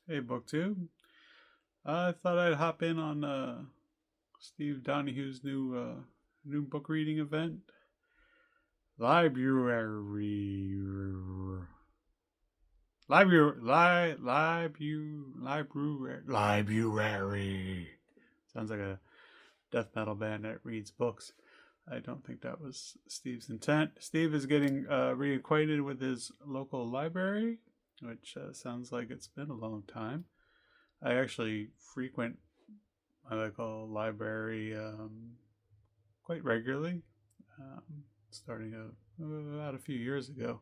Hey, BookTube. I thought I'd hop in on Steve Donahue's new book reading event. Library, library. Sounds like a death metal band that reads books. I don't think that was Steve's intent. Steve is getting reacquainted with his local library, which sounds like it's been a long time. I actually frequent my local library quite regularly, starting about a few years ago.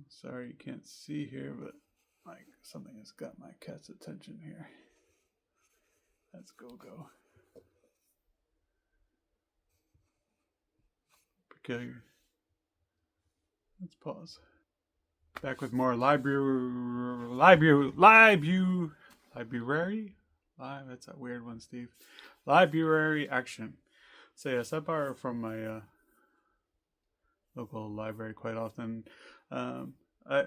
Sorry you can't see here, but like something has got my cat's attention here. That's go. Peculiar. Let's pause. Back with more library. That's a weird one, Steve. Library action. So yes, I borrow from my local library quite often. Um, I,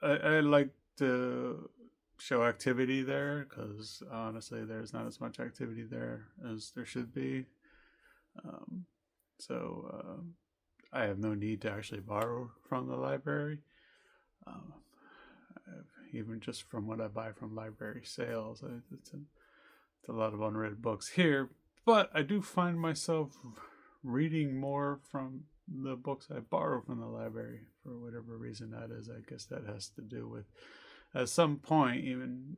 I like to show activity there because honestly, there's not as much activity there as there should be. Um, so I have no need to actually borrow from the library. Um, Even just from what I buy from library sales, it's a lot of unread books here. But I do find myself reading more from the books I borrow from the library for whatever reason that is. I guess that has to do with at some point, even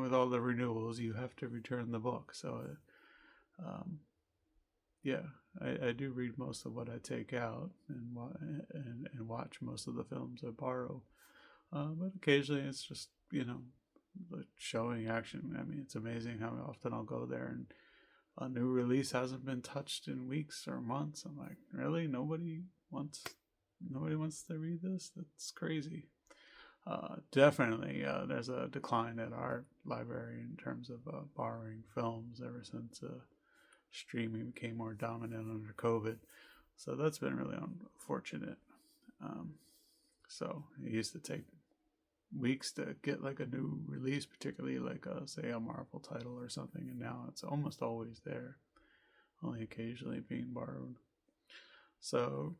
with all the renewals, you have to return the book. So, um, yeah, I do read most of what I take out and watch most of the films I borrow. But occasionally it's just showing action. I mean, it's amazing how often I'll go there and a new release hasn't been touched in weeks or months. I'm like, really? Nobody wants to read this? That's crazy. Definitely, there's a decline at our library in terms of borrowing films ever since streaming became more dominant under COVID. So that's been really unfortunate. Um, so it used to take weeks to get like a new release, particularly like say a Marvel title or something, and now it's almost always there, only occasionally being borrowed. So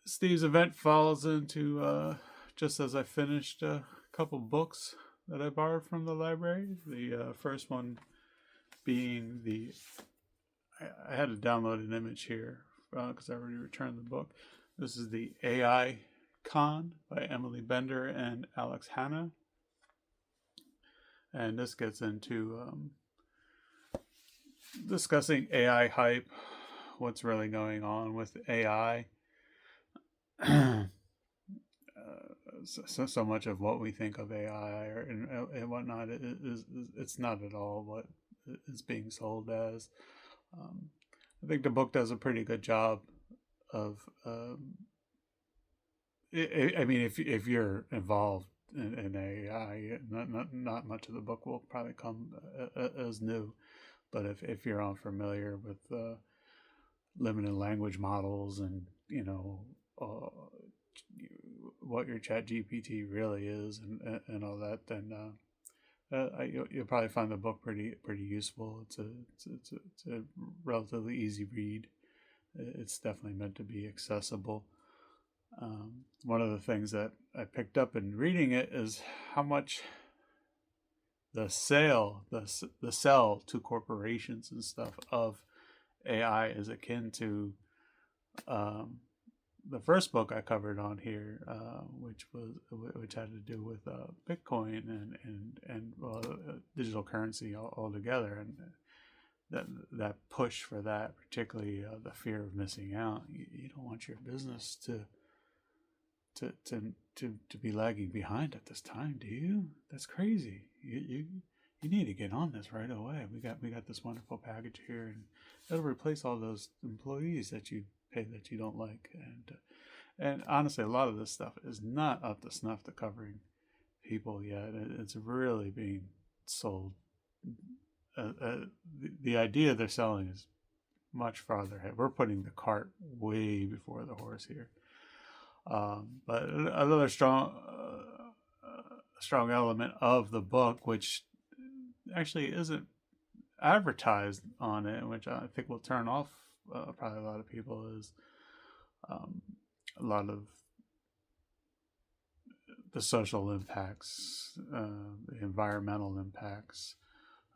Steve's event falls into just as I finished a couple books that I borrowed from the library. The first one being I had to download an image here because I already returned the book. This is the AI Con by Emily Bender and Alex Hanna. And this gets into discussing AI hype, what's really going on with AI. So much of what we think of AI and whatnot it's not at all what it's being sold as. I think the book does a pretty good job of I mean, if you're involved in AI, not much of the book will probably come as new. But if you're unfamiliar with limited language models and what your Chat GPT really is and all that, then you'll probably find the book pretty useful. It's a relatively easy read. It's definitely meant to be accessible. One of the things that I picked up in reading it is how much the sell to corporations and stuff of AI is akin to the first book I covered on here, which had to do with Bitcoin and digital currency altogether, and that push for that, particularly the fear of missing out. You don't want your business to be lagging behind at this time, do you? That's crazy. You need to get on this right away. We got this wonderful package here, and it'll replace all those employees that you pay that you don't like. And honestly, a lot of this stuff is not up to snuff to covering people yet. It's really being sold. The idea they're selling is much farther ahead. We're putting the cart way before the horse here. But another strong strong element of the book, which actually isn't advertised on it, which I think will turn off probably a lot of people, is a lot of the social impacts, the environmental impacts,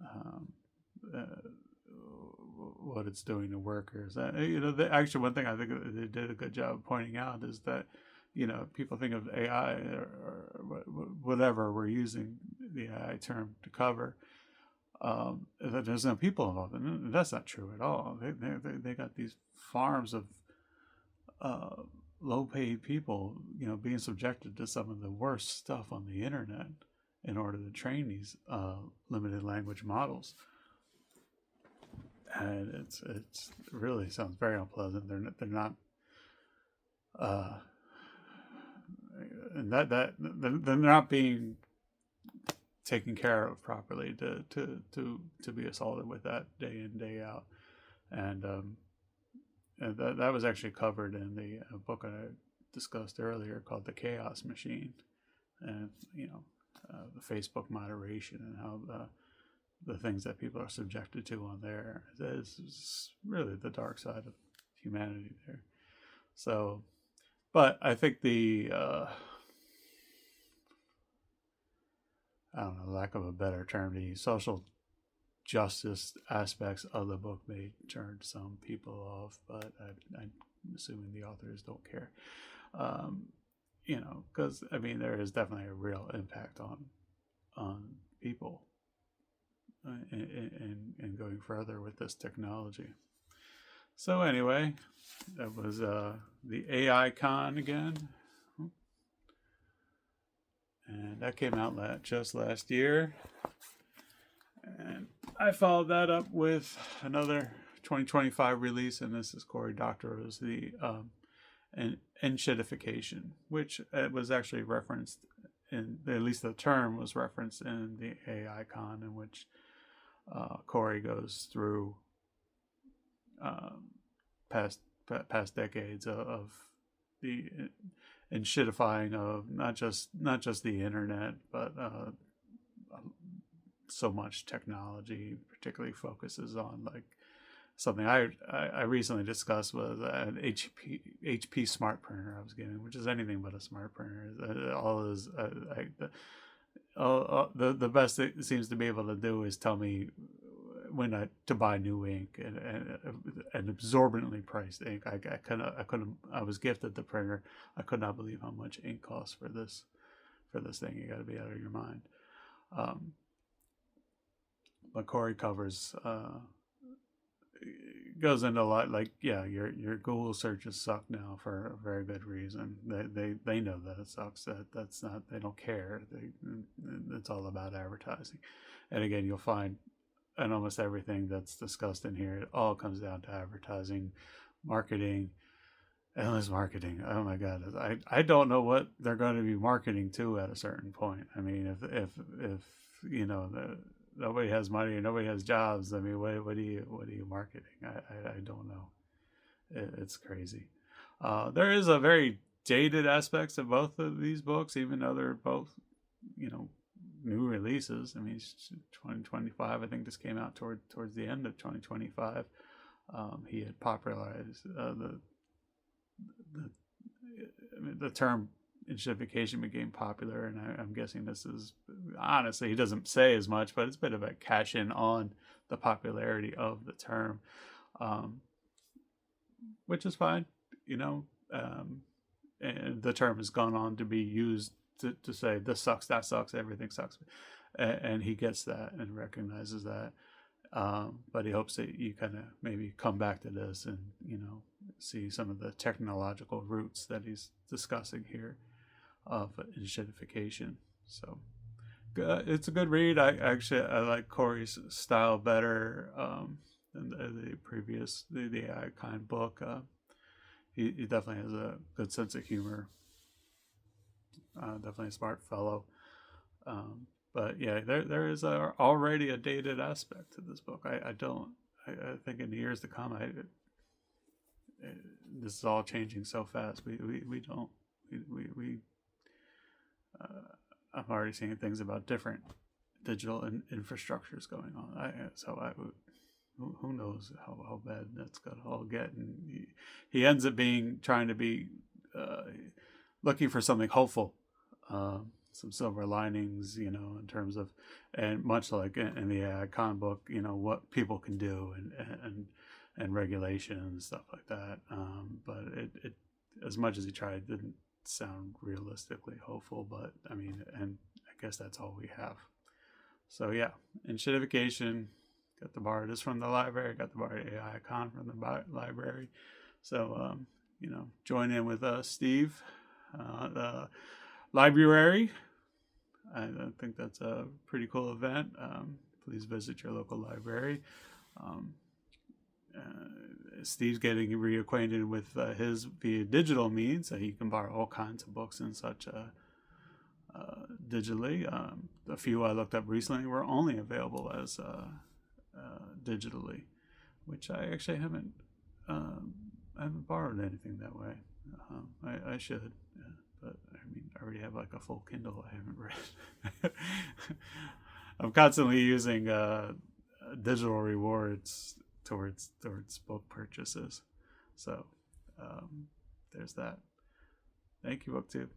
um, uh, what it's doing to workers. Actually, one thing I think they did a good job of pointing out is that, people think of AI or whatever we're using the AI term to cover, that there's no people involved, and that's not true at all. They got these farms of low-paid people, being subjected to some of the worst stuff on the internet in order to train these limited language models, and it's really sounds very unpleasant. They're not, and they're not being taken care of properly to be assaulted with that day in, day out, and that was actually covered in the book I discussed earlier called The Chaos Machine, and the Facebook moderation and how the things that people are subjected to on there is really the dark side of humanity there. So, but I think the I don't know, lack of a better term, the social justice aspects of the book may turn some people off, but I'm assuming the authors don't care. Because there is definitely a real impact on people in going further with this technology. So anyway, that was the AI Con again, and that came out just last year. And I followed that up with another 2025 release, and this is Cory Doctorow's the Enshittification, which was actually referenced in, at least the term was referenced in the AI Con, in which Cory goes through past decades of the enshittifying of not just the internet, but so much technology, particularly focuses on like something I recently discussed was an HP smart printer I was getting, which is anything but a smart printer. The best it seems to be able to do is tell me when to buy new ink, and exorbitantly priced ink. I was gifted the printer. I could not believe how much ink costs for this thing. You got to be out of your mind. But Cory covers goes into a lot, like, yeah, your Google searches suck now for a very good reason. They know that it sucks. That's not, they don't care. It's all about advertising. And again, you'll find in almost everything that's discussed in here, it all comes down to advertising, marketing, endless marketing. Oh my God, I don't know what they're going to be marketing to at a certain point. If nobody has money and nobody has jobs, what are you marketing? I don't know. It's crazy. There is a very dated aspects of both of these books, even though they're both, new releases. 2025. I think this came out towards the end of 2025. He had popularized the term enshittification became popular, and I'm guessing this is, honestly, he doesn't say as much, but it's a bit of a cash in on the popularity of the term, which is fine, and the term has gone on to be used to say this sucks, that sucks, everything sucks, and he gets that and recognizes that, but he hopes that you kind of maybe come back to this and see some of the technological roots that he's discussing here of enshittification. So it's a good read. I like Cory's style better than the previous the AI kind book. He definitely has a good sense of humor. Definitely a smart fellow. But yeah, there is already a dated aspect to this book. I think in the years to come, this is all changing so fast. I'm already seeing things about different digital infrastructures going on. So I would, who knows how bad that's gonna all get. And he ends up trying to be looking for something hopeful, some silver linings, in terms of, and much like in the icon book, what people can do, and regulation and stuff like that. But it as much as he tried, it didn't sound realistically hopeful. But I mean, and I guess that's all we have. So yeah, Enshittification, got the bar just from the library, got the bar AI icon from the library. So join in with Steve, the Libruary. I think that's a pretty cool event. Please visit your local library. Steve's getting reacquainted with his via digital means, so he can borrow all kinds of books and such digitally. A few I looked up recently were only available as digitally, which I actually haven't borrowed anything that way. I should, yeah, but I mean, I already have like a full Kindle I haven't read. I'm constantly using digital rewards towards book purchases, so there's that. Thank you, BookTube.